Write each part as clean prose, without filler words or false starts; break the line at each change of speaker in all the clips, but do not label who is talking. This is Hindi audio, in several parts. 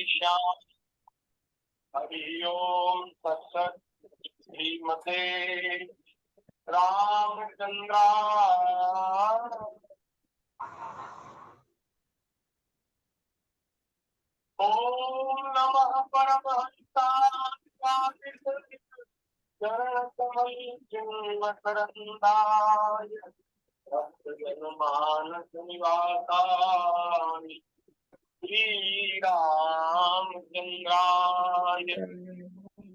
श्याम। हरि ओम तत्सत्। श्रीमते रामचंद्राय ओम नमः परमहंसाय चरणकमल चिन्मकरन्दाय भक्तजनमानस निवासाय श्रीरामचंद्राय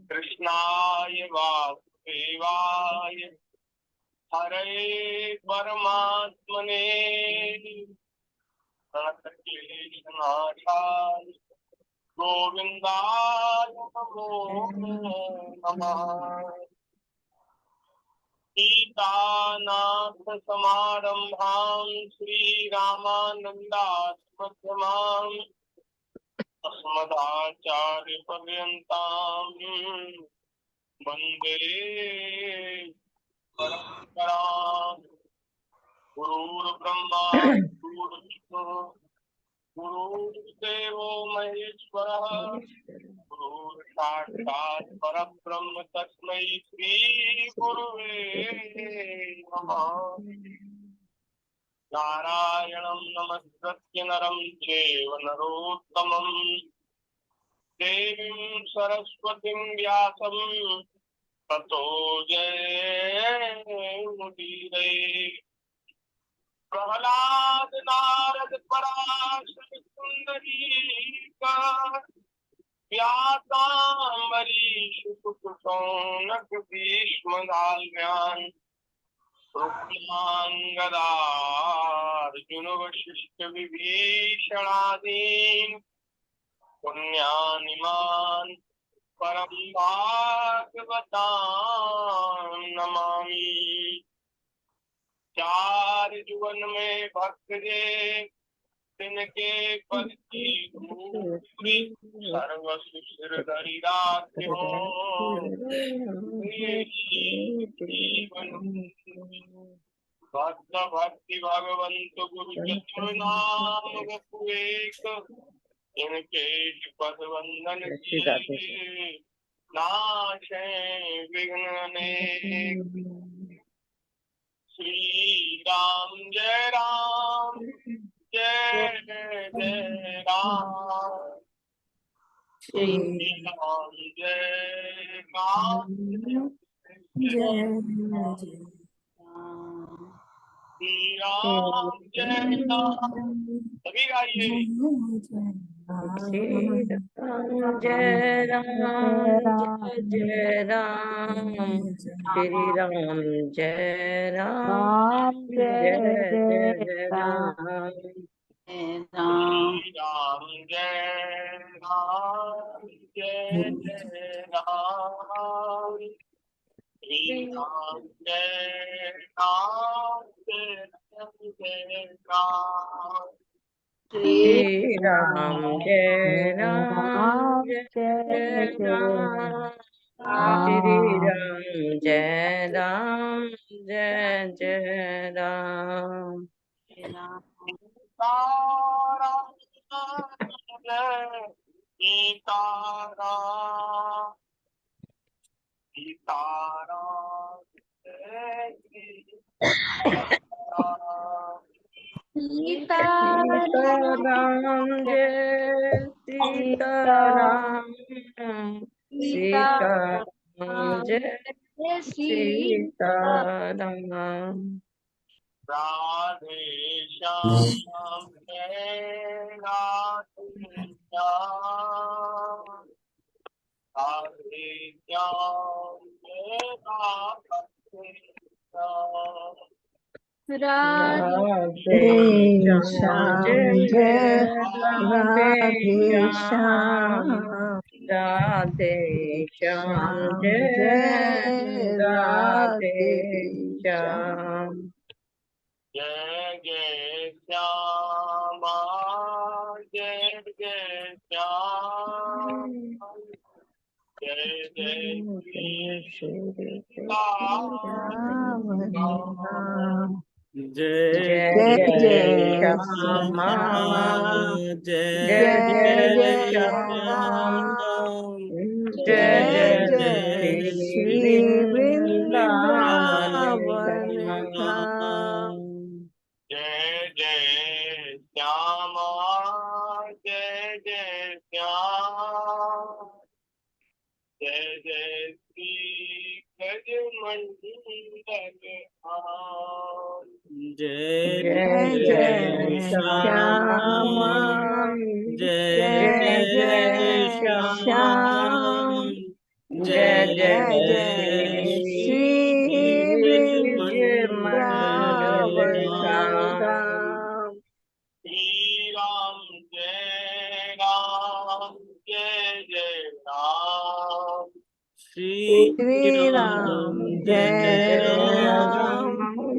कृष्णाय वासुदेवाय हरे परमात्मने प्रणतक्लेशनाशाय गोविंदाय नमो नमः। सीतानाथ समारंभां श्रीरामानन्दात्मध्यमाम् अस्मदाचार्य पर्यन्तां वन्दे परम्पराम्। गुरुर्ब्रह्मा गुरुर्विष्णुः गुरुर्देवो महेश्वरः गुरुर्साक्षात् परब्रह्म तस्मै श्री गुरुवे नमः। नारायणं नमस्कृत्य नरं चैव नरोत्तमं देवीं सरस्वतीं व्यासं ततो जयमुदीरये। प्रहलाद नारद पराशर सुंदरीका व्यासाम्बरीश सुकुशौनक भीष्म गाल्व्यान् रुक्माङ्गदार्जुन वशिष्ठ विभीषणादीन् पुण्यानिमान् परम भागवतां नमामि। चार जुवन में भक्त जे तिनके पद की धूरी सर्वस्व सिर धरि राख्यो जीवन। भक्त भक्ति भगवंत गुरु चतुर्नाम एक इनके पद वंदन किए नाशे विघ्न अनेक। श्री राम जय राम जय जय राम। श्री राम जय राम जय श्री राम जय राम। सभी गाइए।
श्री राम जय राम जय राम। श्री राम जय राम जय जय राम।
राम जय राम जय जय राम। श्री राम जय राम जय जय राम।
श्री राम जय राम जय राम। श्री राम जय राम जय जय राम।
सीताराम जय सीताराम सीताराम जय सीताराम।
सीताराम जय सीताराम। सीताराम जय सीताराम।
राधे श्याम जय राधे श्याम। राधे श्याम जय राधे श्याम।
राधे श्याम जय राधे श्याम। राधे श्याम जय राधे श्याम।
जय जय श्यामा जय जय श्याम। जय जय श्री राम। जय
जय
जय
जय
श्यामा,
श्यामा,
जय
जय
जय
जय
श्याम,
राम,
जय
जय
जय
जय
श्री
श्री
वृंदावन
वृंदावन धाम।
जय जय श्यामा, जय जय श्याम, जय जय श्री गजमंडल धाम। जय
जय
जय
जय
श्यामा,
श्यामा,
जय
जय
जय
जय
श्याम,
श्याम,
जय
जय
जय
जय
श्री
श्री
वृंदावन
वृंदावन
धाम।
धाम।
श्री राम जय राम, जय जय राम, श्री
श्री
राम
राम
जय
जय
राम,
राम,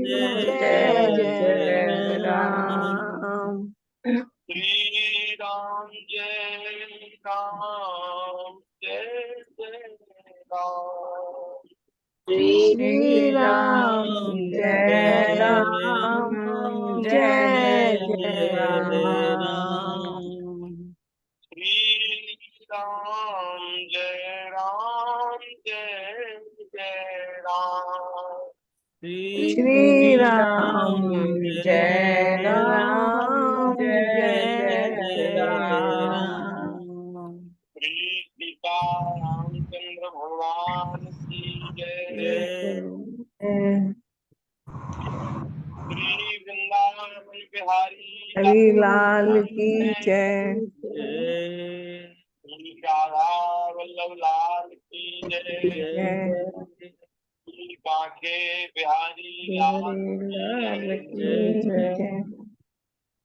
जय
जय
जय
जय
राम,
राम।
श्री राम जय राम, जय जय राम,
श्री राम
राम
जय
जय
राम,
राम,
जय जय
जय
राम।
राम, श्री राम जय राम, जय जय राम,
श्री
श्री
राम
राम
जय
जय राम,
राम,
जय
जय
जय
राम।
राम, श्री सीता रामचंद्र भगवान की जय, श्री वृंदावन बिहारी
हरि
लाल
लाल
की
की जय,
जय, श्री राधा वल्लभ लाल की
जय
जय, श्री कांके बिहारी लाल
हरि
की
लाल की
जय,
जय,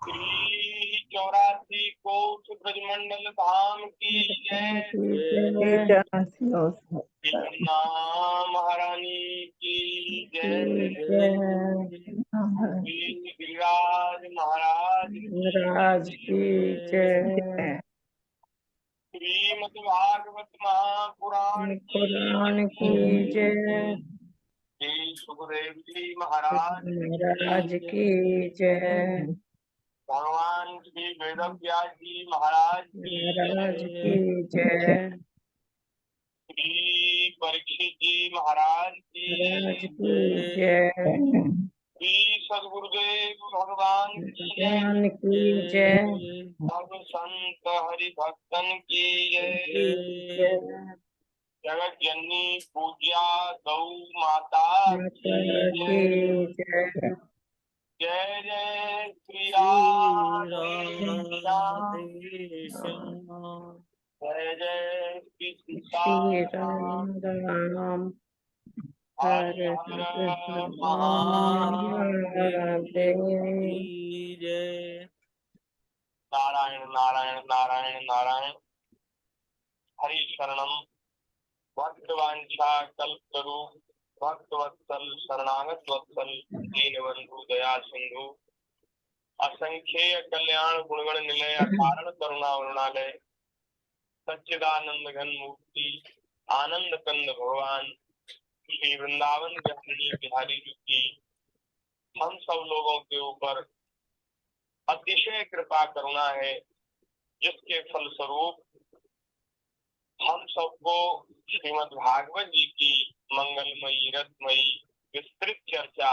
श्री 84 कोस ब्रजमंडल धाम की जय, श्री यमुना महारानी की जय, श्री गिरिराज महाराज की
राज की
जय,
जय,
श्रीमद् भागवत महापुराण की
कुरान की
जय,
जय,
श्री सुखदेव जी महाराज
महाराज
की
की जय,
भगवान श्री वेद व्यास जी महाराज की
महाराज
जय,
की जय,
श्री परीक्षित जी महाराज
महाराज
की
की
जय,
जय,
श्री सदगुरुदेव भगवान की जय,
भगवान की जय,
सब संत हरि भक्तन की जय,
जय
जगत जननी पूज्या गौ माता की
माता
जय,
की जय,
जय जय श्री
श्री
राधे श्याम, जय जय श्री
श्री
सीताराम,
राम राम
हर
हरे
हर
महादेव।
महादेव की जय। नारायण नारायण नारायण नारायण, हरि शरणम भक्तवांछा कल्पतरु, भक्तवत्सल शरणागत वत्सल दीनबंधु दया सिंधु, असंख्येय कल्याण गुणगण निलय अकारण करुणा वरुणालय, सच्चिदानंद घन मूर्ति आनंद कंद भगवान श्री वृंदावन बिहारी बिहारी जी की हम सब लोगों के ऊपर अतिशय कृपा करुणा है, जिसके फलस्वरूप हम सबको श्रीमद् भागवत जी की मंगलमयी रसमयी विस्तृत चर्चा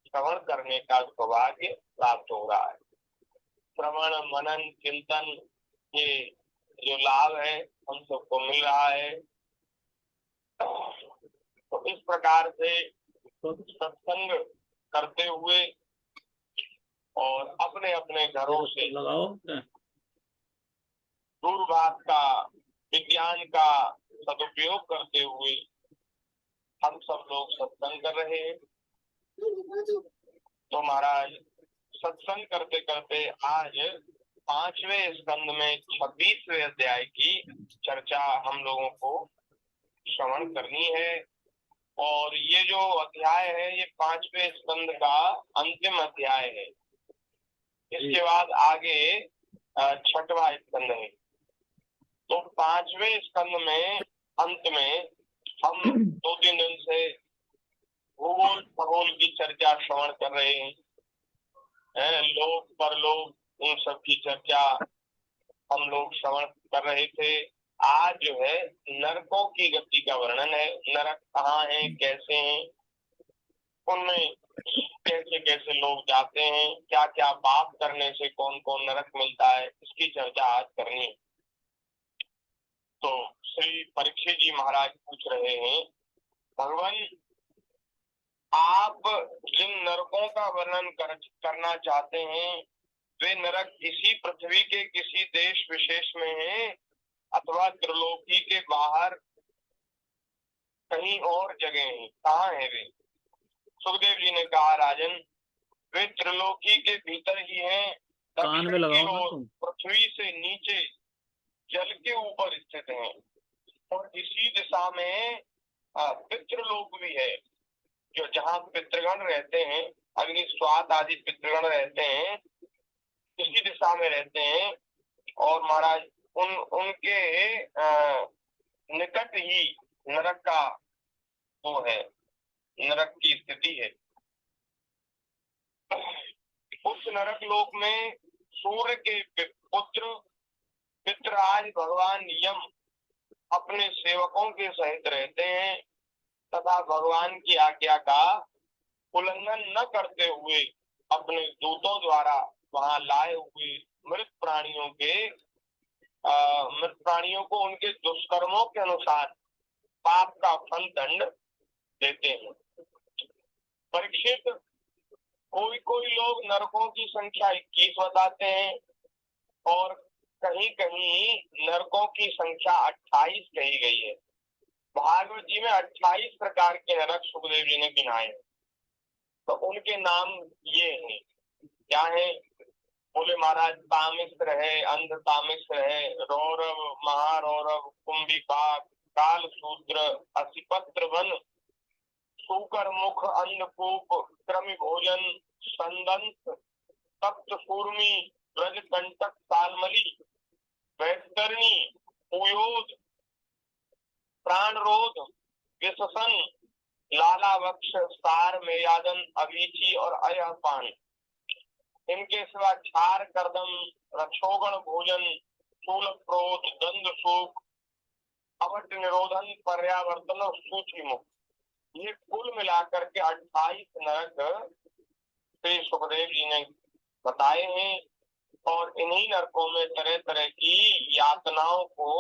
श्रवण करने का सौभाग्य प्राप्त हो रहा है। श्रवण मनन चिंतन ये जो लाभ है हम सबको मिल रहा है। तो इस प्रकार से सत्संग करते हुए और अपने अपने घरों से दूरभाष का विज्ञान का सदुपयोग करते हुए हम सब लोग सत्संग कर रहे हैं। तो महाराज सत्संग करते करते आज 5वें स्कंद में 26वें अध्याय की चर्चा हम लोगों को श्रवण करनी है। और ये जो अध्याय है ये 5वें स्कंद का अंतिम अध्याय है। इसके बाद आगे 6वां स्कंद है। तो 5वें स्कंद में अंत में हम 2-3 दिन से भूगोल खगोल की चर्चा श्रवण कर रहे हैं। लोक परलोक उन सब की चर्चा हम लोग श्रवण कर रहे थे। आज जो है नरकों की गति का वर्णन है। नरक कहाँ है, कैसे हैं, उनमें कैसे कैसे लोग जाते हैं, क्या क्या पाप करने से कौन कौन नरक मिलता है, इसकी चर्चा आज करनी है। तो श्री परीक्षित जी महाराज पूछ रहे हैं, भगवान आप जिन नरकों का वर्णन करना चाहते हैं वे नरक इसी पृथ्वी के किसी देश विशेष में हैं अथवा त्रिलोकी के बाहर कहीं और जगह हैं, कहाँ है वे? सुखदेव जी ने कहा, राजन वे त्रिलोकी के भीतर ही हैं,
कान में लगाओ ना तुम।
पृथ्वी से नीचे जल के ऊपर स्थित हैं और इसी दिशा में पितृलोक भी है, जो जहाँ पितृगण रहते हैं, अग्नि स्वात आदि पितृगण रहते हैं, इसी दिशा में रहते हैं। और महाराज उनके निकट ही नरक का वो है, नरक की स्थिति है। उस नरक लोक में सूर्य के पुत्र पितराज भगवान यम अपने सेवकों के सहित रहते हैं तथा भगवान की आज्ञा का उल्लंघन न करते हुए अपने दूतों द्वारा वहां लाए हुए मृत प्राणियों को उनके दुष्कर्मों के अनुसार पाप का फल दंड देते हैं। परीक्षित, कोई कोई लोग नरकों की संख्या 21 बताते हैं और कहीं कहीं नरकों की संख्या 28 कही गई है। भागवत जी में 28 प्रकार के नरक सुखदेव जी ने गिनाए हैं। तो उनके नाम ये हैं, क्या है? बोले महाराज, तामिश्र है, अंध तामिश्र है, रौरव, महारौरव, कुंभिपाक, काल शूद्र, असिपत्र वन, सूकर मुख, अन्नकूप, कृमि भोजन, संदंत, तप्त सूर्मी, ब्रज कंटक, तालमली, वैतरणी, पुयोद, प्राणरोध, विशसन, लाला वक्ष, सार, मेयादन, अवीची और अयपान। इनके सिवा क्षार, कर्दम, रक्षोगण भोजन, शूल क्रोध, दंड शोक, अवट निरोधन, पर्यावर्तन और सूची मुक्त, ये कुल मिलाकर के 28 नरक श्री सुखदेव जी ने बताए हैं। और इन्हीं नरकों में तरह तरह की यातनाओं को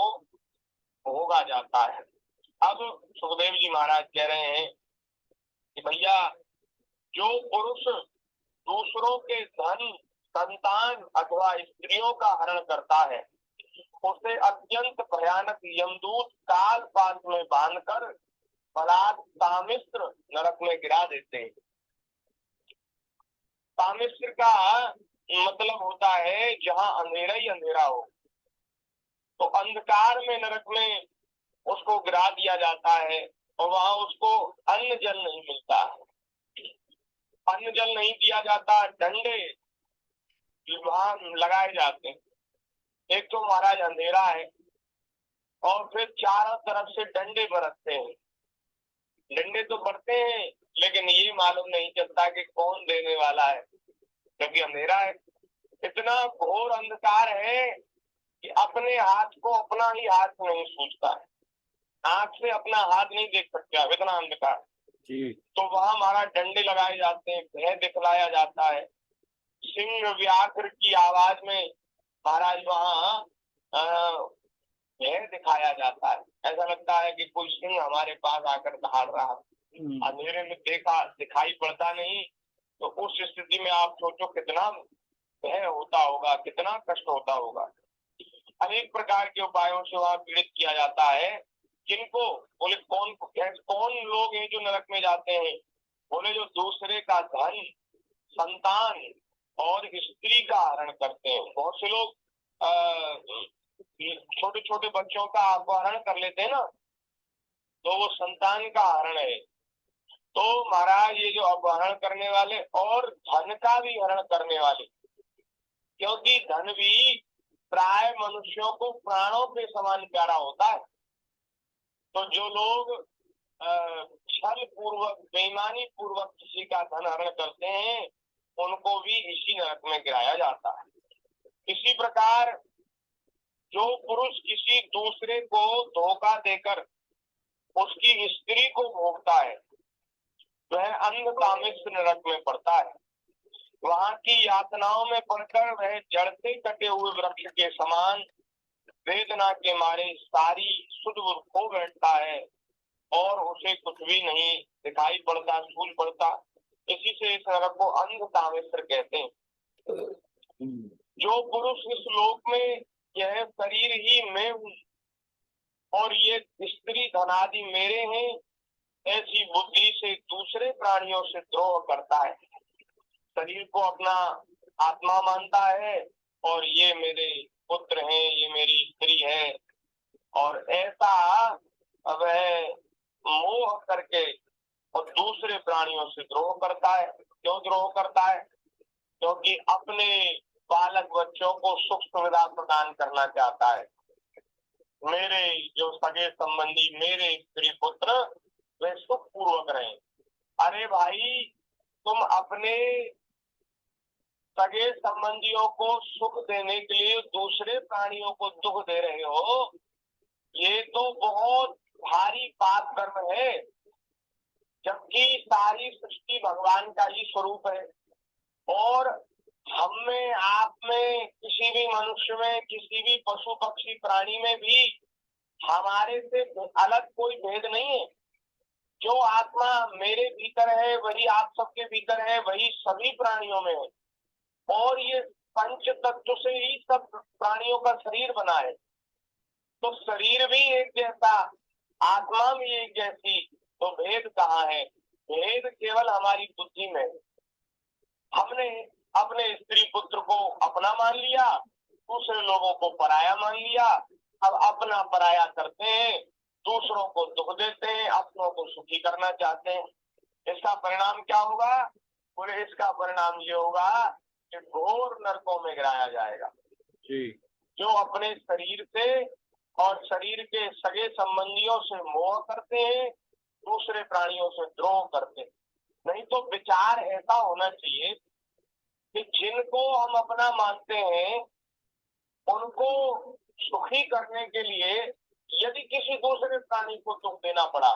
भोगा जाता है। अब सुखदेव जी महाराज कह रहे हैं कि भैया, जो पुरुष दूसरों के धन, संतान अथवा स्त्रियों का हरण करता है उसे अत्यंत भयानक यमदूत काल पास में बांधकर बलात् तामिश्र नरक में गिरा देते हैं। तामिश्र का मतलब होता है जहाँ अंधेरा ही अंधेरा हो, तो अंधकार में नरक में उसको गिरा दिया जाता है और वहां उसको अन्न जल नहीं मिलता है। अन्न जल नहीं दिया जाता, डंडे वहां लगाए जाते हैं। एक तो महाराज अंधेरा है और फिर चारों तरफ से डंडे बरसते हैं। डंडे तो बढ़ते हैं लेकिन ये मालूम नहीं चलता कि कौन देने वाला है, क्योंकि अंधेरा है। इतना घोर अंधकार है कि अपने हाथ को अपना ही हाथ नहीं सूझता है, आंख से अपना हाथ नहीं देख सकते, इतना अंधकार। तो वहां हमारा डंडे लगाए जाते हैं, भय दिखलाया जाता है। सिंह व्याघ्र की आवाज में महाराज वहां भय दिखाया जाता है। ऐसा लगता है कि कोई सिंह हमारे पास आकर दहाड़ रहा है। अंधेरे में दिखाई पड़ता नहीं, तो उस स्थिति में आप सोचो कितना भय होता होगा, कितना कष्ट होता होगा। अनेक प्रकार के उपायों से वहां पीड़ित किया जाता है। किनको? बोले कौन लोग हैं जो नरक में जाते हैं? बोले जो दूसरे का धन, संतान और स्त्री का हरण करते हैं। बहुत से लोग छोटे छोटे बच्चों का अपहरण कर लेते हैं ना, तो वो संतान का हरण है। तो महाराज ये जो अपहरण करने वाले और धन का भी हरण करने वाले, क्योंकि धन भी प्राय मनुष्यों को प्राणों के समान प्यारा होता है। तो जो लोग छल पूर्वक, बेईमानी पूर्वक किसी का धन हरण करते हैं उनको भी इसी नरक में गिराया जाता है। इसी प्रकार जो पुरुष किसी दूसरे को धोखा देकर उसकी स्त्री को भोगता है वह अंध कामिष्ठ नरक में पड़ता है। वहां की यातनाओं में पड़कर वह जड़ से कटे हुए वृक्ष के समान वेदना के मारे सारी सुध बुध खो बैठता है और उसे कुछ भी नहीं दिखाई पड़ता, सूझ पड़ता। इसी से इस नरक को अंध कामेश्वर कहते हैं। जो पुरुष इस लोक में यह शरीर ही मैं हूँ और ये स्त्री धनादि मेरे हैं ऐसी बुद्धि से दूसरे प्राणियों से द्रोह करता है, शरीर को अपना आत्मा मानता है और ये मेरे पुत्र हैं, ये मेरी स्त्री है, और ऐसा वह मोह करके और दूसरे प्राणियों से द्रोह करता है। क्यों द्रोह करता है? क्योंकि अपने बालक बच्चों को सुख सुविधा प्रदान करना चाहता है। मेरे जो सगे संबंधी, मेरे स्त्री पुत्र वे सुख पूर्वक रहे। अरे भाई, तुम अपने सगे संबंधियों को सुख देने के लिए दूसरे प्राणियों को दुख दे रहे हो, ये तो बहुत भारी पाप कर्म है। जबकि सारी सृष्टि भगवान का ही स्वरूप है और हम में, आप में, किसी भी मनुष्य में, किसी भी पशु पक्षी प्राणी में भी हमारे से अलग कोई भेद नहीं है। जो आत्मा मेरे भीतर है वही आप सबके भीतर है, वही सभी प्राणियों में है। और ये पंच तत्व से ही सब प्राणियों का शरीर बना है। तो शरीर भी एक जैसा, आत्मा भी एक जैसी, तो भेद कहाँ है? भेद केवल हमारी बुद्धि में। हमने अपने स्त्री पुत्र को अपना मान लिया, दूसरे लोगों को पराया मान लिया। अब अपना पराया करते हैं, दूसरों को दुख देते हैं, अपनों को सुखी करना चाहते हैं। इसका परिणाम क्या होगा? बोले इसका परिणाम ये होगा कि घोर नरकों में गिराया जाएगा।
जी।
जो अपने शरीर से और शरीर के सगे संबंधियों से मोह करते हैं, दूसरे प्राणियों से द्रोह करते हैं। नहीं तो विचार ऐसा होना चाहिए कि जिनको हम अपना मानते हैं उनको सुखी करने के लिए यदि किसी दूसरे प्राणी को दुख देना पड़ा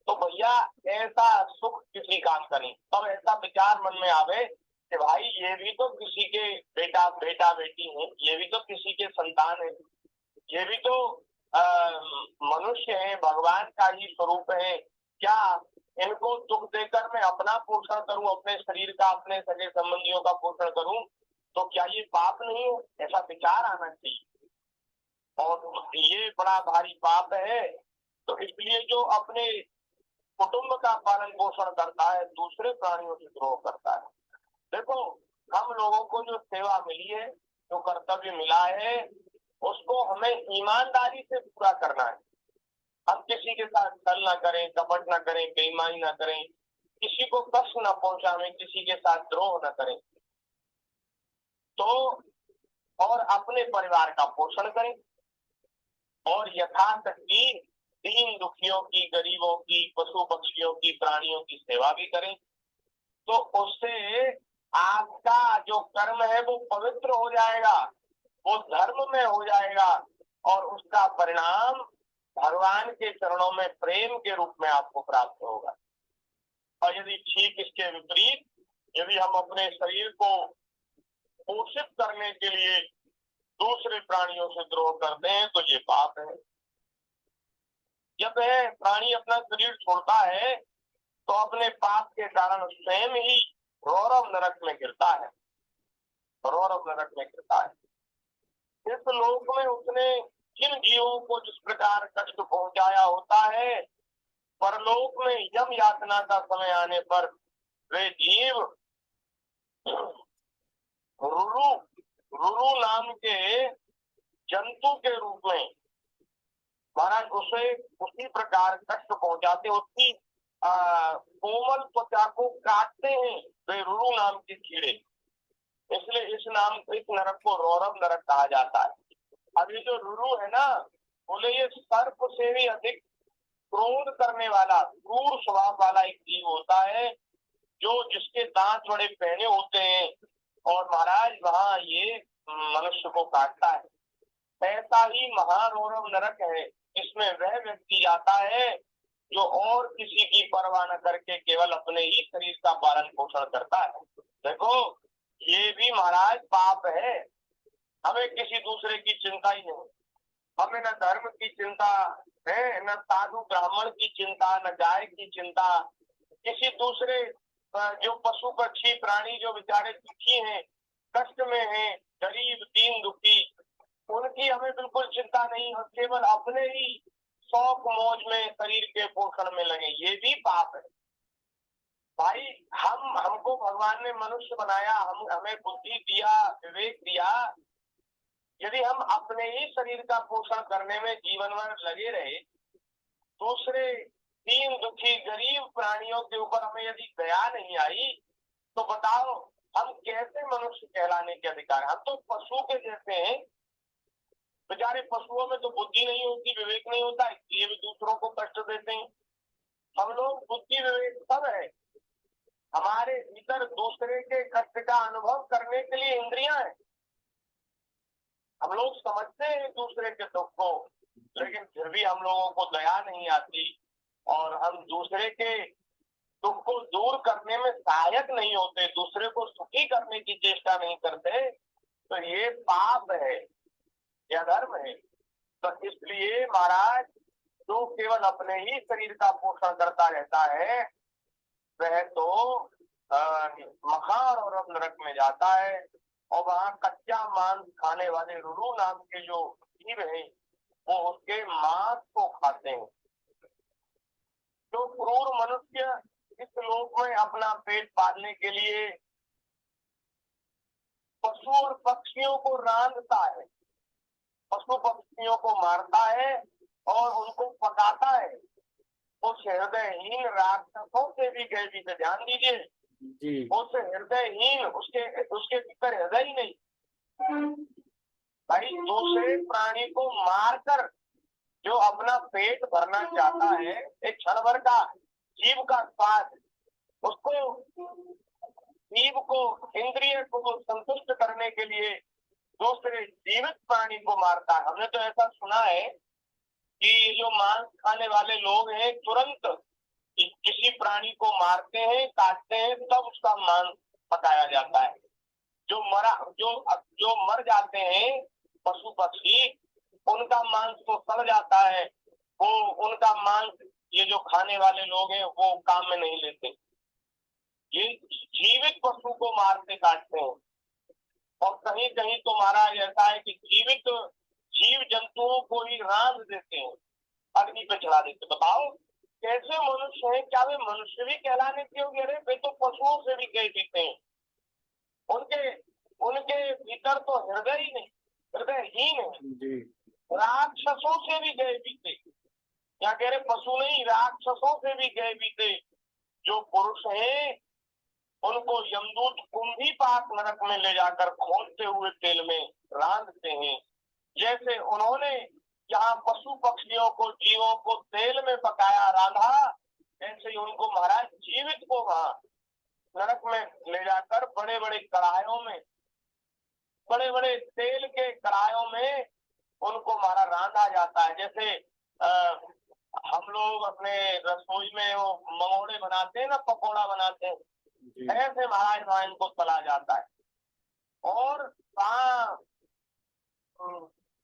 तो भैया ऐसा सुख किसी काम का नहीं। अब ऐसा विचार मन में आवे कि भाई ये भी तो किसी के बेटा बेटी है, ये भी तो किसी के संतान है, ये भी तो मनुष्य है, भगवान का ही स्वरूप है। क्या इनको दुख देकर मैं अपना पोषण करूं, अपने शरीर का, अपने सगे संबंधियों का पोषण करूं, तो क्या ये पाप नहीं है? ऐसा विचार आना चाहिए। और ये बड़ा भारी पाप है। तो इसलिए जो अपने कुटुंब का पालन पोषण करता है दूसरे प्राणियों से द्रोह करता है। देखो, हम लोगों को जो सेवा मिली है, जो कर्तव्य मिला है, उसको हमें ईमानदारी से पूरा करना है। हम किसी के साथ छल ना करें, कपट ना करें, बेईमानी ना करें, किसी को कष्ट न पहुंचाएं, किसी के साथ द्रोह न करें, तो और अपने परिवार का पोषण करें और यथाशक्ति दीन दुखियों की, गरीबों की, पशु पक्षियों की, प्राणियों की सेवा भी करें। तो उससे आपका जो कर्म है वो पवित्र हो जाएगा, वो धर्म में हो जाएगा और उसका परिणाम भगवान के चरणों में प्रेम के रूप में आपको प्राप्त होगा। और यदि ठीक इसके विपरीत, यदि हम अपने शरीर को पोषित करने के लिए दूसरे प्राणियों से द्रोह करते हैं तो ये पाप है। जब वह प्राणी अपना शरीर छोड़ता है तो अपने पाप के कारण स्वयं ही रौरव नरक में गिरता है, रौरव नरक में गिरता है। इस लोक में उसने जिन जीवों को जिस प्रकार कष्ट पहुंचाया होता है, परलोक में यम यातना का समय आने पर वे जीव रुरु रुरु नाम के जंतु के रूप में महाराज उसे उसी प्रकार कष्ट पहुंचाते, उसकी कोमल त्वचा को काटते हैं वे रुरु नाम के कीड़े। इसलिए इस नरक को रौरव नरक कहा जाता है। अब ये जो रुरु है ना, बोले ये सर्प से भी अधिक क्रोध करने वाला, क्रूर स्वभाव वाला एक जीव होता है जो जिसके दांत बड़े पहने होते हैं और महाराज वहां ये मनुष्य को काटता है, ऐसा ही महारौरव नरक है। इसमें वह व्यक्ति जाता है जो और किसी की परवाह न करके केवल अपने ही शरीर का पालन पोषण करता है। देखो ये भी महाराज पाप है। हमें किसी दूसरे की चिंता ही नहीं, हमें न धर्म की चिंता है, न साधु ब्राह्मण की चिंता, न गाय की चिंता, किसी दूसरे जो पशु पक्षी प्राणी जो बेचारे दुखी हैं, कष्ट में हैं, गरीब दीन दुखी, उनकी हमें बिल्कुल चिंता नहीं, और केवल अपने ही शौक मौज में शरीर के पोषण में लगे, ये भी पाप है। भाई हमको भगवान ने मनुष्य बनाया, हमें बुद्धि दिया, विवेक दिया, यदि हम अपने ही शरीर का पोषण करने में जीवन भर लगे रहे, दूसरे दीन दुखी गरीब प्राणियों के ऊपर हमें यदि दया नहीं आई, तो बताओ हम कैसे मनुष्य कहलाने के अधिकार? हम तो पशु के जैसे हैं। बेचारे पशुओं में तो बुद्धि नहीं होती, विवेक नहीं होता, इसलिए भी दूसरों को कष्ट देते हैं। हम लोग बुद्धि विवेक सब है, हमारे भीतर दूसरे के कष्ट का अनुभव करने के लिए इंद्रियां हैं। हम लोग समझते हैं दूसरे के दुख को, लेकिन फिर भी हम लोगों को दया नहीं आती और हम दूसरे के दुख को दूर करने में सहायक नहीं होते, दूसरे को सुखी करने की चेष्टा नहीं करते, तो ये पाप है, यह धर्म है। तो इसलिए महाराज जो केवल अपने ही शरीर का पोषण करता रहता है वह तो मखार और नरक में जाता है, और वहां कच्चा मांस खाने वाले रुरु नाम के जो जीव हैं वो उसके मांस को खाते हैं। जो क्रूर मनुष्य इस लोक में अपना पेट पालने के लिए पशु और पक्षियों को रांधता है, पशु पक्षियों को मारता है और उनको पकाता है, उस हृदयहीन राक्षसों से भी गए भी, ध्यान दीजिए, उस हृदयहीन उसके भीतर हृदय ही नहीं। भाई दूसरे प्राणी को मारकर जो अपना पेट भरना चाहता है, एक क्षण भर का जीव का स्वाद, उसको जीव को इंद्रिय को संतुष्ट करने के लिए दूसरे जीवित प्राणी को मारता है। हमने तो ऐसा सुना है कि ये जो मांस खाने वाले लोग हैं तुरंत किसी प्राणी को मारते हैं, काटते हैं, तब उसका मांस पकाया जाता है। जो मर जाते हैं पशु पक्षी, उनका मांस तो सड़ जाता है, वो उनका मांस ये जो खाने वाले लोग हैं वो काम में नहीं लेते। ये जीवित पशु को मारते काटते हैं, और कहीं कहीं तो महाराज ऐसा है कि जीवित जीव जंतुओं को ही रांध देते हैं, अग्नि पे चढ़ा देते। बताओ कैसे मनुष्य है, क्या वे मनुष्य भी कहलाने के योग्य? अरे वे तो पशुओं से भी कह देते हैं, उनके भीतर तो हृदय ही नहीं, हृदयहीन है, राक्षसों से भी गए बीते, क्या कह रहे, पशु नहीं राक्षसों से भी गए बीते जो पुरुष हैं उनको यमदूत कुंभी पाक नरक में ले जाकर खोलते हुए तेल में रांधते हैं। जैसे उन्होंने यहाँ पशु पक्षियों को जीवों को तेल में पकाया रांधा, ऐसे ही उनको महाराज जीवित को वहां नरक में ले जाकर बड़े बड़े कढ़ाइयों में, बड़े बड़े तेल के कढ़ाइयों में उनको मारा रांधा जाता है। जैसे हम लोग अपने रसोई में वो मंगोड़े बनाते हैं ना, पकौड़ा बनाते हैं, ऐसे महाराज वहां इनको तला जाता है। और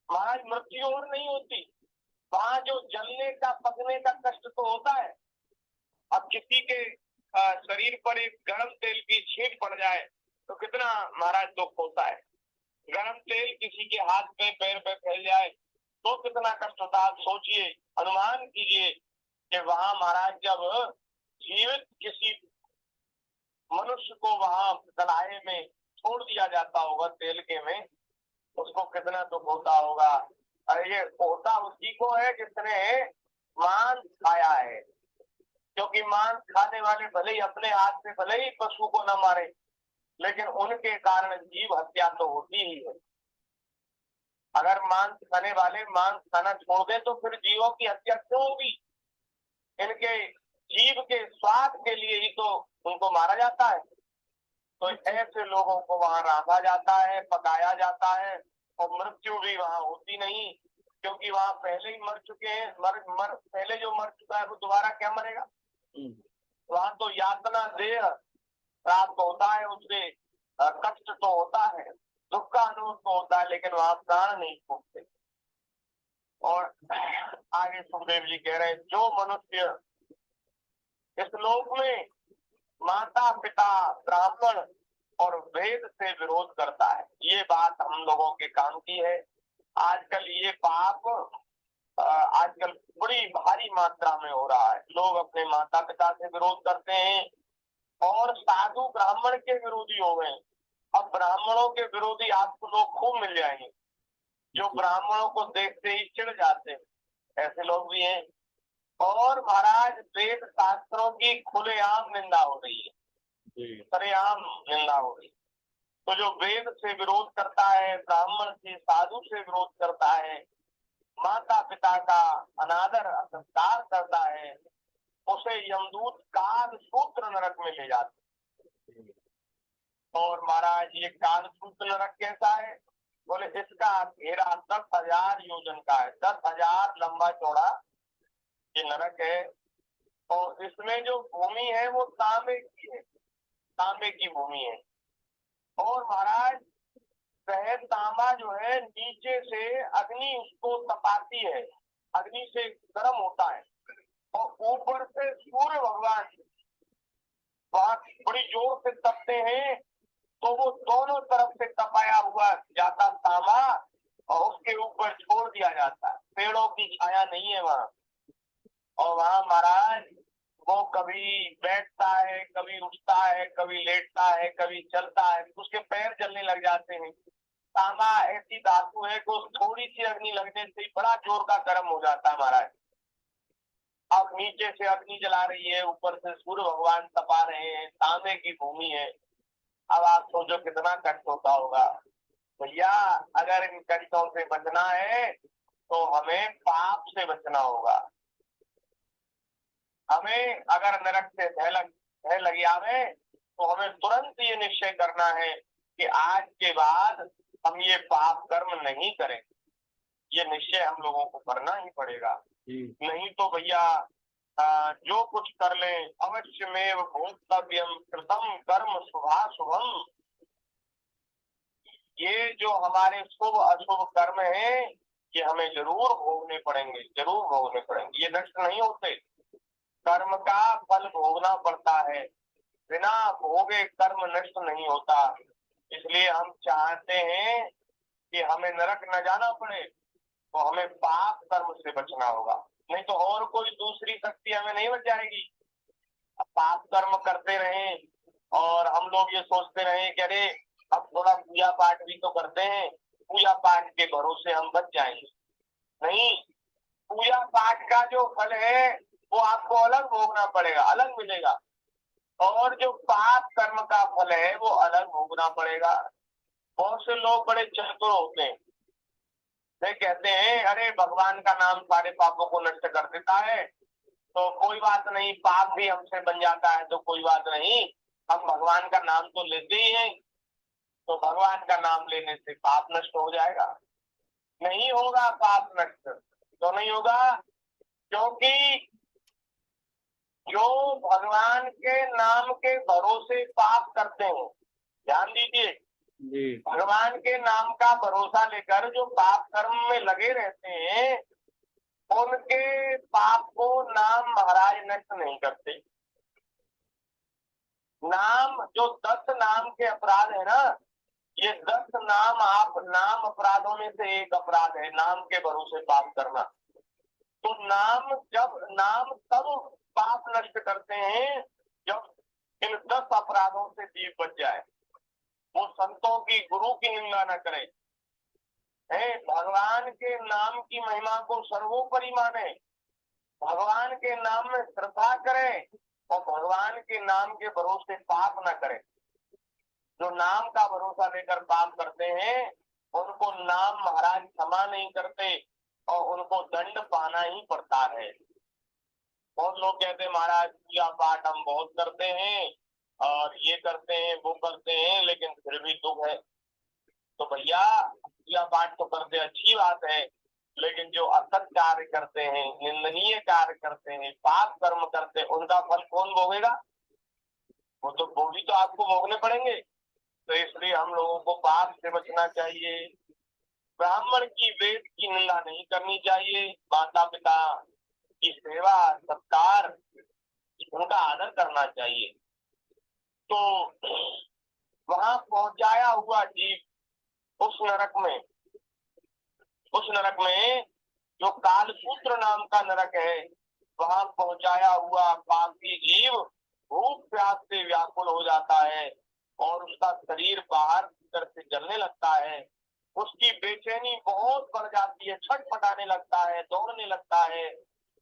महाराज मृत्यु और नहीं होती, वहां जो जलने का पकने का कष्ट तो होता है। अब किसी के शरीर पर एक गर्म तेल की छींट पड़ जाए तो कितना महाराज दुख होता है, गर्म तेल किसी के हाथ पे पैर पे फैल जाए तो कितना कष्ट होता है। सोचिए, अनुमान कीजिए कि वहां महाराज जब जीवित किसी मनुष्य को वहां कढ़ाई में छोड़ दिया जाता होगा तेल के में, उसको कितना दुख होता होगा। अरे ये होता उसी को है जिसने मांस खाया है, क्योंकि मांस खाने वाले भले ही अपने हाथ से भले ही पशु को न मारे, लेकिन उनके कारण जीव हत्या तो होती ही है। अगर मांस खाने वाले मांस खाना छोड़ दे तो फिर जीवों की हत्या क्यों होगी? इनके जीव के स्वाद के लिए ही तो उनको मारा जाता है। तो ऐसे लोगों को वहां रांधा जाता है, पकाया जाता है, और मृत्यु भी वहां होती नहीं, क्योंकि वहां पहले ही मर चुके हैं। पहले जो मर चुका है वो दोबारा क्या मरेगा। वहां तो यातना देह प्राप्त होता है, उससे कष्ट तो होता है, दुख का अनुभव तो होता है, लेकिन वहां प्राण नहीं छूटते। और आगे सुखदेव जी कह रहे हैं, जो मनुष्य इस लोक में माता पिता ब्राह्मण और वेद से विरोध करता है, ये बात हम लोगों के काम की है। आजकल ये पाप आजकल बड़ी भारी मात्रा में हो रहा है। लोग अपने माता पिता से विरोध करते हैं और साधु ब्राह्मण के विरोधी हो गए। अब ब्राह्मणों के विरोधी आपको लोग खूब मिल जाएंगे, जो ब्राह्मणों को देखते ही चिढ़ जाते हैं, ऐसे लोग भी हैं। और महाराज वेद शास्त्रों की खुलेआम निंदा हो रही है, सरेआम निंदा हो रही है। तो जो वेद से विरोध करता है, ब्राह्मण से साधु से विरोध करता है, माता पिता का अनादर असंस्कार करता है, उसे यमदूत काल सूत्र नरक में ले जाते। और महाराज ये काल सूत्र नरक कैसा है, बोले इसका घेरा 10,000 योजन का है, 10,000 लंबा चौड़ा ये नरक है। और इसमें जो भूमि है वो तांबे की है, तांबे की भूमि है। और महाराज वह तांबा जो है नीचे से अग्नि उसको तपाती है, अग्नि से गर्म होता है, और ऊपर से सूर्य भगवान वहां बड़ी जोर से तपते हैं, तो वो दोनों तरफ से तपाया हुआ जाता तांबा और उसके ऊपर छोड़ दिया जाता है। पेड़ों की छाया नहीं है वहां। और वहां महाराज वो कभी बैठता है, कभी उठता है, कभी लेटता है, कभी चलता है, उसके पैर जलने लग जाते हैं। तांबा ऐसी धातु है कि थोड़ी सी अग्नि लगने से ही बड़ा जोर का गर्म हो जाता है महाराज। अब नीचे से अग्नि जला रही है, ऊपर से सूर्य भगवान तपा रहे हैं, तांबे की भूमि है। अब आप सोचो कितना कष्ट होता होगा। भैया अगर इन कष्टों से बचना है तो हमें पाप से बचना होगा। हमें अगर नरक से भय लगी आवे तो हमें तुरंत ये निश्चय करना है कि आज के बाद हम ये पाप कर्म नहीं करें। ये निश्चय हम लोगों को करना ही पड़ेगा। नहीं तो भैया जो कुछ कर ले अवश्य में भोक्तव्यम कृतम कर्म शुभाशुभम। ये जो हमारे शुभ अशुभ कर्म है ये हमें जरूर भोगने पड़ेंगे, जरूर भोगने पड़ेंगे। ये नष्ट नहीं होते, कर्म का फल भोगना पड़ता है, बिना भोगे कर्म नष्ट नहीं होता। इसलिए हम चाहते हैं कि हमें नरक न जाना पड़े, तो हमें पाप कर्म से बचना होगा, नहीं तो और कोई दूसरी शक्ति हमें नहीं बच जाएगी। पाप कर्म करते रहें और हम लोग ये सोचते रहें कि अरे अब थोड़ा पूजा पाठ भी तो करते हैं, पूजा पाठ के भरोसे हम बच जाएंगे। नहीं, पूजा पाठ का जो फल है वो आपको अलग भोगना पड़ेगा, अलग मिलेगा, और जो पाप कर्म का फल है वो अलग भोगना पड़ेगा। बहुत से लोग बड़े चतुर होते हैं, वे कहते हैं अरे भगवान का नाम सारे पापों को नष्ट कर देता है, तो कोई बात नहीं, पाप भी हमसे बन जाता है तो कोई बात नहीं, हम भगवान का नाम तो लेते ही हैं, तो भगवान का नाम लेने से पाप नष्ट हो जाएगा। नहीं होगा पाप नष्ट, तो नहीं होगा, क्योंकि जो भगवान के नाम के भरोसे पाप करते हैं, ध्यान दीजिए, भगवान के नाम का भरोसा लेकर जो पाप कर्म में लगे रहते हैं उनके पाप को नाम महाराज नष्ट नहीं करते। नाम जो 10 नाम के अपराध है ना, ये 10 नाम नाम अपराधों में से एक अपराध है, नाम के भरोसे पाप करना। तो नाम तब पाप नष्ट करते हैं जब इन 10 अपराधों से जीव बच जाए। वो संतों की, गुरु की निंदा न करे, भगवान के नाम की महिमा को सर्वोपरि माने, भगवान के नाम में श्रद्धा करे और भगवान के नाम के भरोसे पाप न करे। जो नाम का भरोसा लेकर पाप करते हैं उनको नाम महाराज क्षमा नहीं करते और उनको दंड पाना ही पड़ता है। बहुत लोग कहते हैं महाराज पूजा पाठ हम बहुत करते हैं और ये करते हैं वो करते हैं लेकिन फिर भी दुख है। तो भैया पूजा पाठ तो करते अच्छी बात है, लेकिन जो असत कार्य करते हैं, निंदनीय कार्य करते हैं, पाप कर्म करते हैं, उनका फल कौन भोगेगा? वो भी तो आपको भोगने पड़ेंगे। तो इसलिए हम लोगों को पाप से बचना चाहिए। ब्राह्मण की वेद की निंदा नहीं करनी चाहिए। माता पिता की सेवा सत्कार उनका आदर करना चाहिए। तो वहां पहुंचाया हुआ जीव उस नरक में जो कालसूत्र नाम का नरक है, वहां पहुंचाया हुआ पापी जीव भूख प्यास से व्याकुल हो जाता है और उसका शरीर बाहर भीतर से जलने लगता है। उसकी बेचैनी बहुत बढ़ जाती है, छटपटाने लगता है, दौड़ने लगता है।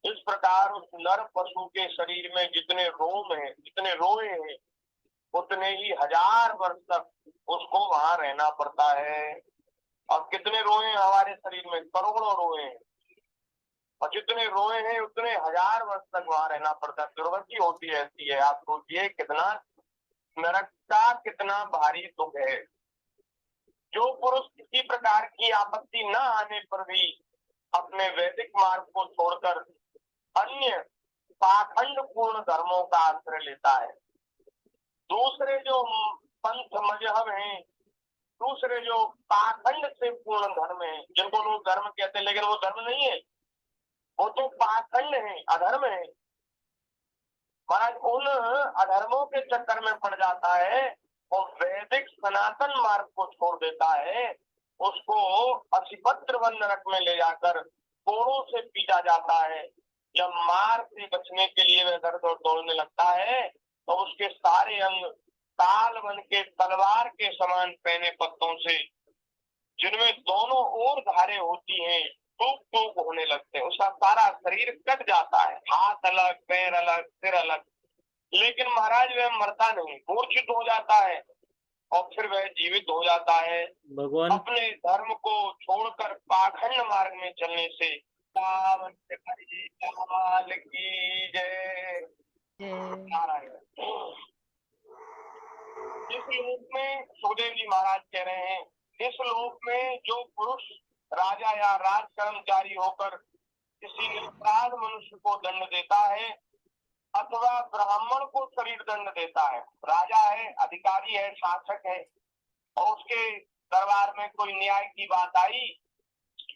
इस प्रकार उस नर पशु के शरीर में जितने रोम है, जितने रोए हैं, उतने ही 1000 वर्ष तक उसको वहां रहना पड़ता है। और कितने रोए हैं हमारे शरीर में? करोड़ों रोए हैं, और जितने रोए हैं उतने 1000 वर्ष तक वहां रहना पड़ता है। दुर्गति होती रहती है। आप सोचिए कितना नरक का कितना भारी दुख है। जो पुरुष किसी प्रकार की आपत्ति न आने पर भी अपने वैदिक मार्ग को छोड़कर अन्य पाखंड पूर्ण धर्मों का आश्रय लेता है, दूसरे जो पंथ मजहब हैं, दूसरे जो पाखंड से पूर्ण धर्म है, जिनको लोग धर्म कहते हैं लेकिन वो धर्म नहीं है, वो तो पाखंड है, अधर्म है। महाराज उन अधर्मों के चक्कर में पड़ जाता है और वैदिक सनातन मार्ग को छोड़ देता है। उसको असिपत्र वन नरक में ले जाकर कोड़ों से पीटा जाता है। जब मार से बचने के लिए वह दर्द और दौड़ने लगता है तो उसके सारे अंग ताल बन के तलवार के समान पहने पत्तों से, जिनमें दोनों ओर धारे होती हैं, टूक टूक होने लगते हैं। उसका सारा शरीर कट जाता है, हाथ अलग, पैर अलग, सिर अलग। लेकिन महाराज वह मरता नहीं, मूर्छित हो जाता है और फिर वह जीवित हो जाता है।
भगवान
अपने धर्म को छोड़कर पाखंड मार्ग में चलने से। पावन काल की जय। नारायण। इस लोक में सुखदेव जी महाराज कह रहे हैं, इस लोक में जो पुरुष राजा या राज कर्मचारी होकर किसी निरपराध मनुष्य को दंड देता है अथवा ब्राह्मण को शरीर दंड देता है, राजा है, अधिकारी है, शासक है, और उसके दरबार में कोई न्याय की बात आई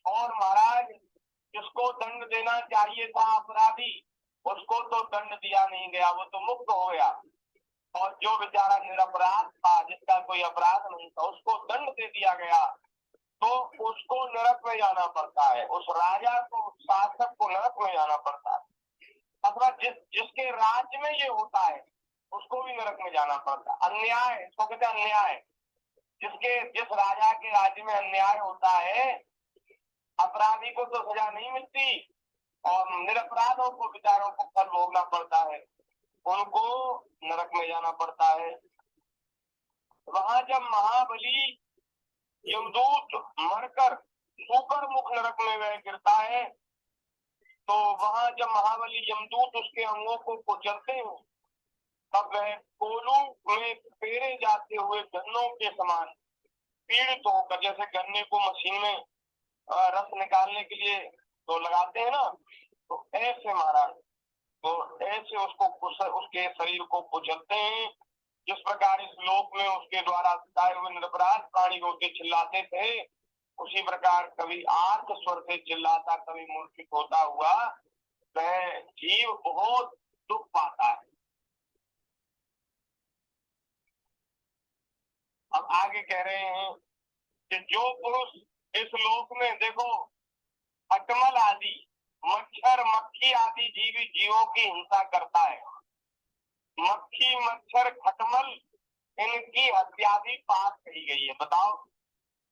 और महाराज जिसको दंड देना चाहिए था अपराधी, उसको तो दंड दिया नहीं गया, वो तो मुक्त हो गया। और जो बेचारा निरपराध था, जिसका कोई अपराध नहीं था, उसको दंड दे दिया गया, तो उसको नरक में जाना पड़ता है। उस राजा को, शासक को नरक में जाना पड़ता है। अथवा जिसके राज्य में ये होता है उसको भी नरक में जाना पड़ता है। अन्याय, इसको कहते हैं अन्याय। जिस राजा के राज्य में अन्याय होता है, अपराधी को तो सजा नहीं मिलती और निरपराधों को, बेचारों को फल भोगना पड़ता है, उनको नरक में जाना पड़ता है। वहां जब महाबली यमदूत मरकर सूकर मुख नरक में वह गिरता है, तो वहां जब महाबली यमदूत उसके अंगों को कुचलते हैं, तब वह कोलू में पेरे जाते हुए गन्नों के समान पीड़ित होकर, जैसे गन्ने को मशीन में रस निकालने के लिए तो लगाते हैं ना, तो ऐसे महाराज, तो ऐसे उसके शरीर को कुचलते हैं। जिस प्रकार इस लोक में उसके द्वारा सताए हुए निरपराध प्राणी होते चिल्लाते थे, उसी प्रकार कभी आर्त स्वर से चिल्लाता, कभी मूर्छित होता हुआ वह जीव बहुत दुख पाता है। अब आगे कह रहे हैं कि जो पुरुष इस लोक में, देखो, खटमल आदि, मच्छर मक्खी आदि जीवों की हिंसा करता है, मक्खी मच्छर खटमल, इनकी हत्या भी पाप कही गई है। बताओ,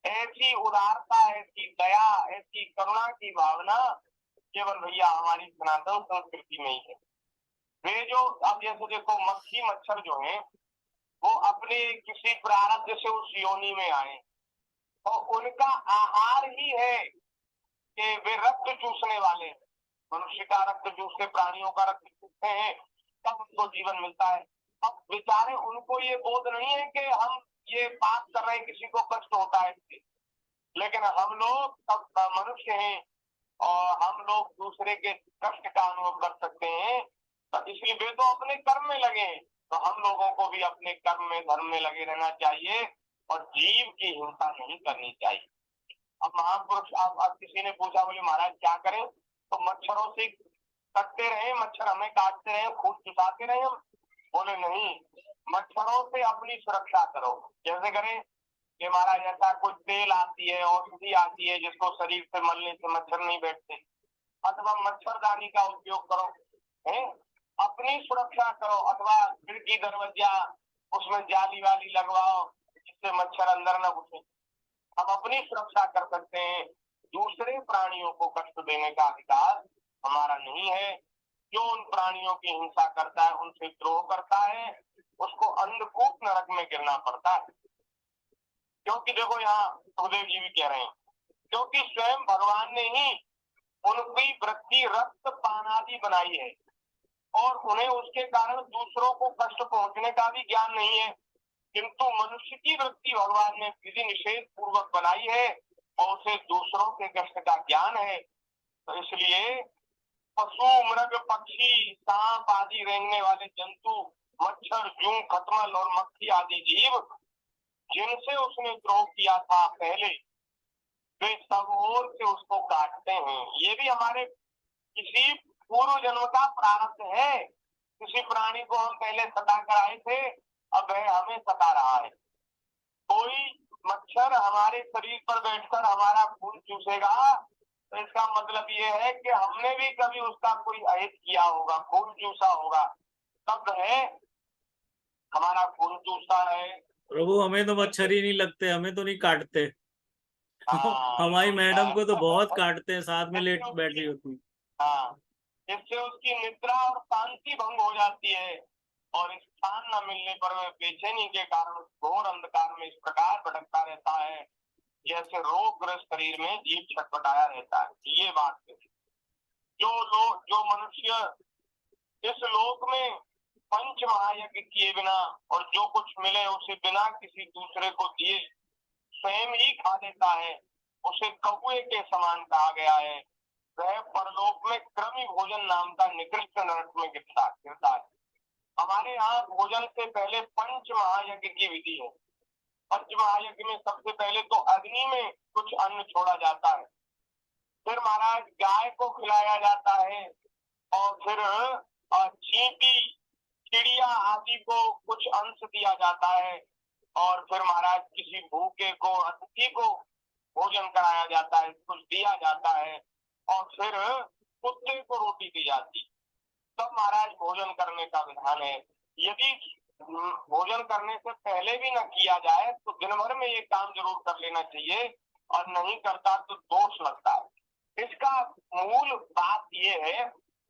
ऐसी उदारता, ऐसी दया, ऐसी करुणा की भावना केवल भैया हमारी सनातन संस्कृति में ही है। वे जो, अब जैसे देखो, मक्खी मच्छर जो है वो अपने किसी प्रारब्ध से उस योनि में आए और उनका आहार ही है कि वे रक्त चूसने वाले हैं। मनुष्य का रक्त दूसरे प्राणियों का रक्त पीते हैं तब उनको जीवन मिलता है। अब बेचारे उनको ये बोध नहीं है कि हम ये पाप कर रहे हैं, किसी को कष्ट होता है इससे। लेकिन हम लोग सब मनुष्य हैं और हम लोग दूसरे के कष्ट का अनुभव कर सकते हैं, तो इसलिए वे तो अपने कर्म में लगे हैं, तो हम लोगों को भी अपने कर्म में धर्म में लगे रहना चाहिए और जीव की हिंसा नहीं करनी चाहिए। अब महापुरुष आप किसी ने पूछा, बोले महाराज क्या करें, तो मच्छरों से कटते रहे, मच्छर हमें काटते रहे, खून चुसाते रहे हम? बोले नहीं, मच्छरों से अपनी सुरक्षा करो। कैसे करें कि महाराज ऐसा कुछ तेल आती है, औषधि आती है जिसको शरीर से मलने से मच्छर नहीं बैठते, अथवा मच्छरदानी का उपयोग करो, है अपनी सुरक्षा करो, अथवा खिड़की दरवाजा उसमें जाली वाली लगवाओ जिससे मच्छर अंदर न घुसे। हम अपनी सुरक्षा कर सकते हैं, दूसरे प्राणियों को कष्ट देने का अधिकार हमारा नहीं है। जो उन प्राणियों की हिंसा करता है, उनसे द्रोह करता है, उसको अंधकूप नरक में गिरना पड़ता है। क्योंकि देखो यहाँ सुखदेव जी भी कह रहे हैं, क्योंकि स्वयं भगवान ने ही उनकी वृत्ति रक्त पान आदि बनाई है और उन्हें उसके कारण दूसरों को कष्ट पहुंचने का भी ज्ञान नहीं है, किंतु मनुष्य की वृत्ति भगवान ने विधि निषेध पूर्वक बनाई है और उसे दूसरों के कष्ट का ज्ञान है। तो इसलिए पशु, मृग, पक्षी, सांप आदि रेंगने वाले जंतु, मच्छर, जूं, खटमल और मक्खी आदि जीव जिनसे उसने द्रोह किया था पहले, वे सब ओर से उसको काटते हैं। ये भी हमारे किसी पूर्व जन्म का प्रारब्ध है। किसी प्राणी को हम पहले सता कर आए थे, अब वह हमें सता रहा है। कोई मच्छर हमारे शरीर पर बैठकर हमारा खून चूसेगा, तो इसका मतलब ये है कि हमने भी कभी उसका कोई अहित किया होगा, खून चूसा होगा, तब है हमारा खून चूसता है।
प्रभु हमें तो मच्छर ही नहीं लगते, हमें तो नहीं काटते।
हाँ,
हमारी मैडम को तो बहुत काटते हैं, साथ में लेट बैठी होती।
हाँ, इससे उसकी निद्रा और शांति भंग हो जाती है और स्थान न मिलने पर वह बेचैनी के कारण घोर अंधकार में इस प्रकार भटकता रहता है जैसे रोगग्रस्त शरीर में जीव छटपटाया रहता है। ये बात है। जो मनुष्य इस लोक में पंच महायज्ञ किए बिना और जो कुछ मिले उसे बिना किसी दूसरे को दिए स्वयं ही खा लेता है, उसे कौए के समान कहा गया है। वह परलोक में क्रमी भोजन नाम का निकृष्ट नरक में गिरता है। हमारे यहाँ भोजन से पहले पंच महायज्ञ की विधि है। पंच महायज्ञ में सबसे पहले तो अग्नि में कुछ अन्न छोड़ा जाता है, फिर महाराज गाय को खिलाया जाता है और फिर चींटी, चिड़िया आदि को कुछ अंश दिया जाता है और फिर महाराज किसी भूखे को, अतिथि को भोजन कराया जाता है, कुछ दिया जाता है और फिर कुत्ते को रोटी दी जाती। तब महाराज भोजन करने का विधान है। यदि भोजन करने से पहले भी न किया जाए तो दिन भर में ये काम जरूर कर लेना चाहिए और नहीं करता तो दोष लगता है। इसका मूल बात ये है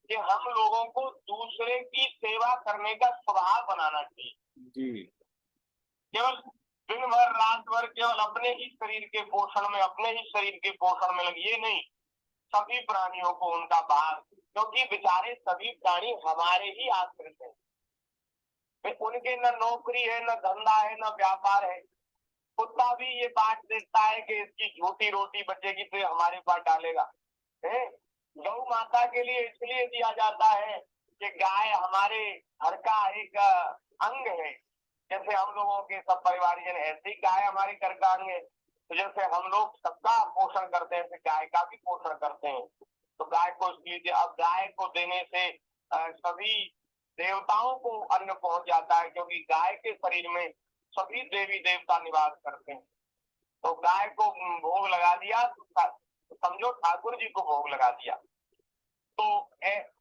कि हम लोगों को दूसरे की सेवा करने का स्वभाव बनाना चाहिए
जी।
केवल दिन भर रात भर केवल अपने ही शरीर के पोषण में, अपने ही शरीर के पोषण में लगी, ये नहीं, सभी प्राणियों को उनका भाग, क्योंकि बेचारे सभी प्राणी हमारे ही आश्रित हैं। उनके न नौकरी है, न धंधा है, न व्यापार है। कुत्ता भी ये बात देखता है कि इसकी झूठी रोटी बचेगी तो हमारे पास डालेगा। गौ माता के लिए इसलिए दिया जाता है कि गाय हमारे घर का एक अंग है। जैसे हम लोगों के सब परिवारजन, ऐसे ही गाय हमारे घर का अंग है। तो जैसे हम लोग सबका पोषण करते हैं, गाय का भी पोषण करते हैं। तो गाय को इसलिए, अब गाय को देने से सभी देवताओं को अन्न पहुंच जाता है, क्योंकि गाय के शरीर में सभी देवी देवता निवास करते हैं। तो गाय को भोग लगा दिया तो समझो ठाकुर जी को भोग लगा दिया। तो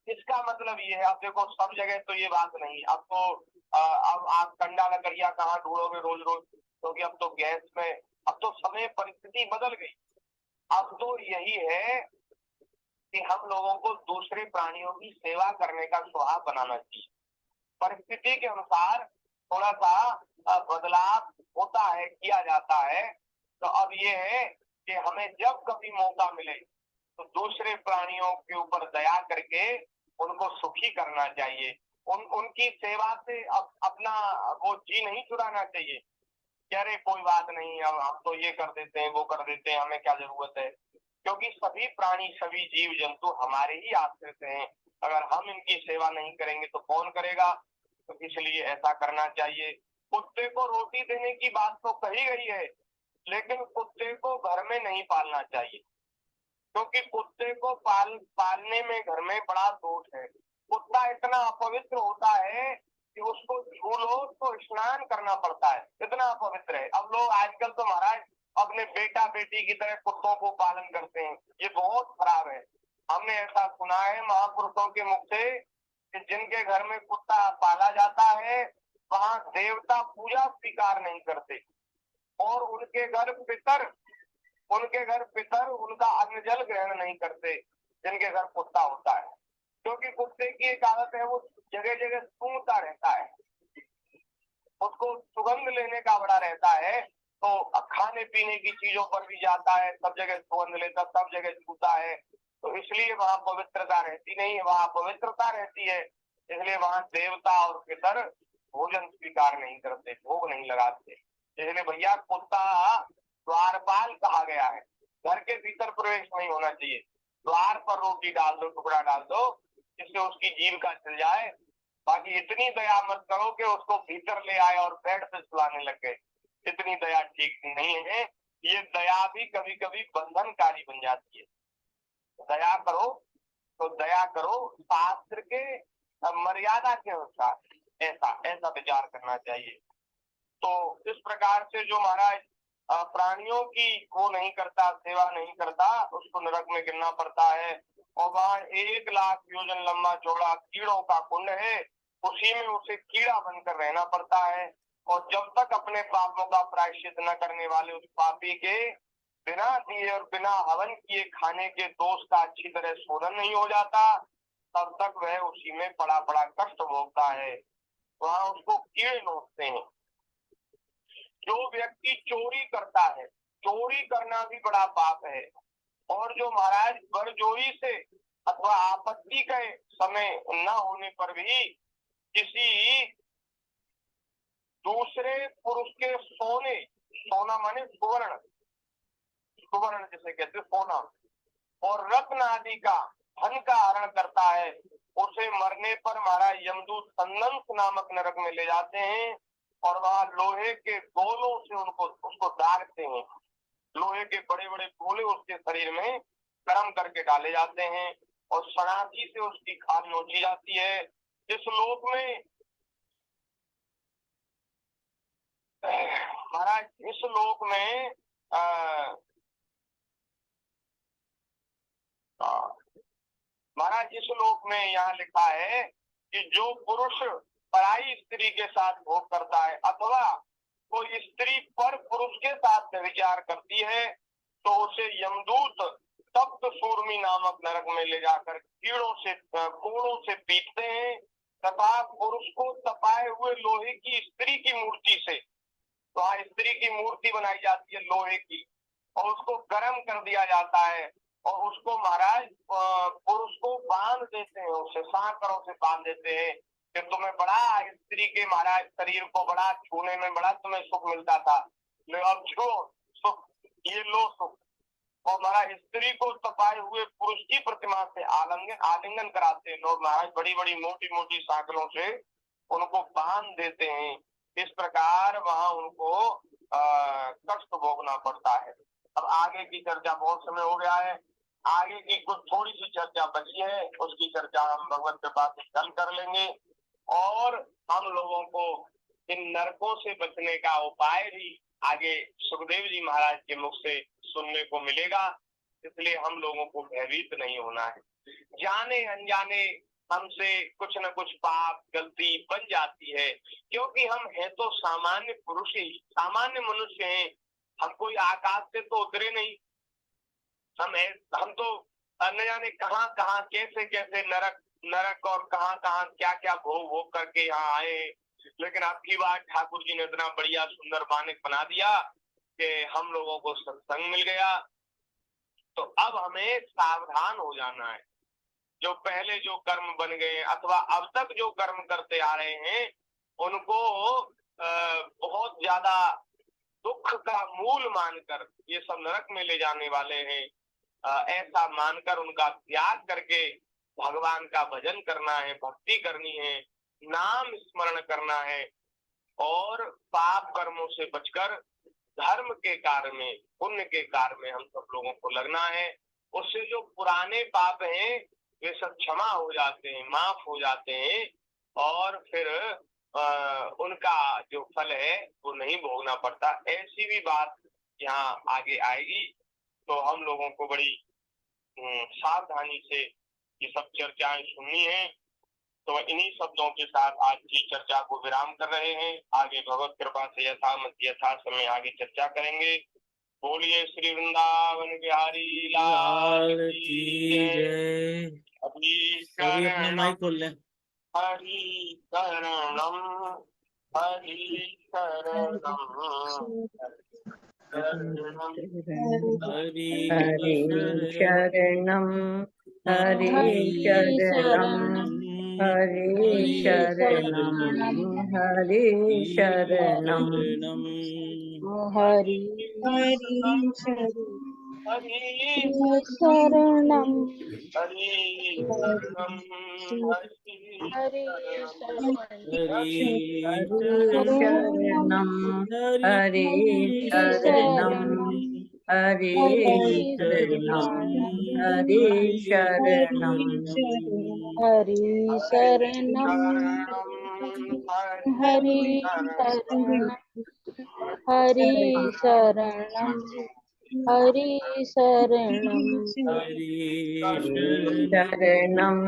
इसका मतलब ये है, अब देखो सब जगह तो ये बात नहीं। अब तो अब आप कंडा लकड़िया कहाँ ढूंढोगे रोज रोज, क्योंकि अब तो गैस में, अब तो समय परिस्थिति बदल गई। अब तो यही है कि हम लोगों को दूसरे प्राणियों की सेवा करने का स्वभाव बनाना चाहिए। परिस्थिति के अनुसार थोड़ा सा बदलाव होता है, किया जाता है। तो अब ये है कि हमें जब कभी मौका मिले तो दूसरे प्राणियों के ऊपर दया करके उनको सुखी करना चाहिए। उनकी सेवा से अपना वो जी नहीं चुराना चाहिए कि अरे कोई बात नहीं, अब हम तो ये कर देते हैं, वो कर देते हैं, हमें क्या जरूरत है। क्योंकि सभी प्राणी, सभी जीव जंतु हमारे ही आश्रित हैं। अगर हम इनकी सेवा नहीं करेंगे तो कौन करेगा। तो इसलिए ऐसा करना चाहिए। कुत्ते को रोटी देने की बात तो कही गई है, लेकिन कुत्ते को घर में नहीं पालना चाहिए, क्योंकि कुत्ते को पालने में घर में बड़ा दोष है। कुत्ता इतना अपवित्र होता है कि उसको छूलो तो स्नान करना पड़ता है, इतना अपवित्र है। अब लोग आजकल तो महाराज अपने बेटा बेटी की तरह कुत्तों को पालन करते हैं, ये बहुत खराब है। हमने ऐसा सुना है महापुरुषों के मुख से कि जिनके घर में कुत्ता पाला जाता है वहां देवता पूजा स्वीकार नहीं करते, और उनके घर पितर उनका अन्न जल ग्रहण नहीं करते जिनके घर कुत्ता होता है। क्योंकि कुत्ते की एक आदत है, वो जगह जगह सूंघता रहता है, उसको सुगंध लेने का बड़ा रहता है। तो खाने पीने की चीजों पर भी जाता है, सब जगह सुगंध लेता, सब जगह छूता है। तो इसलिए वहां पवित्रता रहती नहीं है, वहां पवित्रता रहती है। इसलिए वहां देवता और पितर भोजन स्वीकार नहीं करते, भोग नहीं लगाते। इसलिए भैया कुत्ता द्वारपाल कहा गया है, घर के भीतर प्रवेश नहीं होना चाहिए। द्वार पर रोटी डाल दो, टुकड़ा डाल दो, जिससे उसकी जीविका चल जाए। बाकी इतनी दया मत करो कि उसको भीतर ले आए और बेड पे सुलाने लग गए, इतनी दया ठीक नहीं है। ये दया भी कभी कभी बंधनकारी बन जाती है। दया करो तो दया करो शास्त्र के मर्यादा के अनुसार, ऐसा ऐसा विचार करना चाहिए। तो इस प्रकार से जो महाराज प्राणियों की वो नहीं करता, सेवा नहीं करता, उसको नरक में गिरना पड़ता है। और वहाँ 1,00,000 योजन लंबा चौड़ा कीड़ों का कुंड है, उसी में उसे कीड़ा बनकर रहना पड़ता है। और जब तक अपने पापों का प्रायश्चित न करने वाले उस पापी के बिना दिए और बिना हवन किए खाने के दोष का अच्छी तरह शोधन नहीं हो जाता, तब तक वह उसी में बड़ा बड़ा कष्ट भोगता है। वहाँ उसको कीड़े नोचते हैं। जो व्यक्ति चोरी करता है, चोरी करना भी बड़ा पाप है। और जो महाराज बरजोरी से अथवा आपत्ति के समय न होने पर भी किसी दूसरे पुरुष के सोने, सोना माने सुवर्ण, सुवर्ण जिसे कहते सोना, और रत्न आदि का धन का हरण करता है, उसे मरने पर महाराज यमदूत संदंस नामक नरक में ले जाते हैं। और वहाँ लोहे के गोलों से उसको दागते हैं। लोहे के बड़े बड़े गोले उसके शरीर में गर्म करके डाले जाते हैं और सनाची से उसकी खाल नोची जाती है। इस लोक में महाराज, इस लोक में महाराज इस लोक में यहाँ लिखा है कि जो पुरुष पराई स्त्री के साथ भोग करता है अथवा कोई स्त्री पर पुरुष के साथ विचार करती है, तो उसे यमदूत तप्त सूर्मी नामक नरक में ले जाकर कोड़ों से पीटते हैं तथा पुरुष को तपाए हुए लोहे की स्त्री की मूर्ति से, तो हाँ स्त्री की मूर्ति बनाई जाती है लोहे की, और उसको गर्म कर दिया जाता है। और उसको महाराज पुरुष को बांध देते हैं, उसे सांकरों से बांध देते हैं कि तुम्हें बड़ा स्त्री के महाराज शरीर को बड़ा छूने में बड़ा तुम्हें सुख मिलता था, अब छो सुख, ये लो सुख। और महाराज स्त्री को तपाए हुए पुरुष की प्रतिमा से आलिंगन कराते हैं लोग महाराज, बड़ी बड़ी मोटी मोटी सांकलों से उनको बांध देते हैं। इस प्रकार वहां उनको कष्ट भोगना पड़ता है। अब आगे की चर्चा, बहुत समय हो गया है, आगे की कुछ थोड़ी सी चर्चा बची है, उसकी चर्चा हम भगवत कृपा से कल कर लेंगे। और हम लोगों को इन नरकों से बचने का उपाय भी आगे सुखदेव जी महाराज के मुख से सुनने को मिलेगा। इसलिए हम लोगों को भयभीत नहीं होना है। जाने अनजाने हमसे कुछ न कुछ पाप गलती बन जाती है, क्योंकि हम हैं तो सामान्य पुरुष ही, सामान्य मनुष्य हैं। हम कोई आकाश से तो उतरे नहीं, हम तो न जाने कहाँ कहाँ कैसे कैसे नरक और कहाँ कहाँ क्या क्या भोग करके यहाँ आए। लेकिन आपकी बात ठाकुर जी ने इतना बढ़िया सुंदर मानक बना दिया कि हम लोगों को सत्संग मिल गया। तो अब हमें सावधान हो जाना है। जो पहले जो कर्म बन गए अथवा अब तक जो कर्म करते आ रहे हैं उनको बहुत ज्यादा दुख का मूल मानकर ये सब नरक में ले जाने वाले हैं, ऐसा मानकर उनका त्याग करके भगवान का भजन करना है, भक्ति करनी है, नाम स्मरण करना है और पाप कर्मों से बचकर धर्म के कार्य में, पुण्य के कार्य में हम सब लोगों को लगना है। उससे जो पुराने पाप हैं वे सब क्षमा हो जाते हैं, माफ हो जाते हैं और फिर उनका जो फल है वो नहीं भोगना पड़ता। ऐसी भी बात यहाँ आगे आएगी, तो हम लोगों को बड़ी सावधानी से ये सब चर्चाएं सुननी है। तो इन्हीं शब्दों के साथ आज की चर्चा को विराम कर रहे हैं। आगे भगवत कृपा से यथा समय आगे चर्चा करेंगे। बोलिए श्री वृंदावन बिहारी लाल की जय।
सभी अपना माइक खोल लें।
हरि शरणम हरि शरणम
हरि
शरणम हरि शरणम हरि शरणम हरि शरणम
हरि शरणम हरि
शरणम हरि शरणम हरि शरणम हरि शरणम
हरि शरणम हरि शरणम हरि शरणम हरि शरणम
शरणम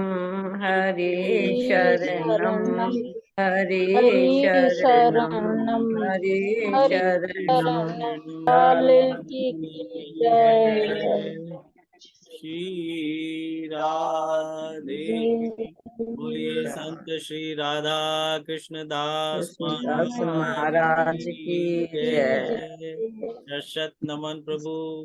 हरि शरणम हरि शरणम हरि शरणम
लाल की जय।
श्री राधे। बोलिए संत श्री राधा कृष्ण दास
महाराज की जय।
शत नमन प्रभु।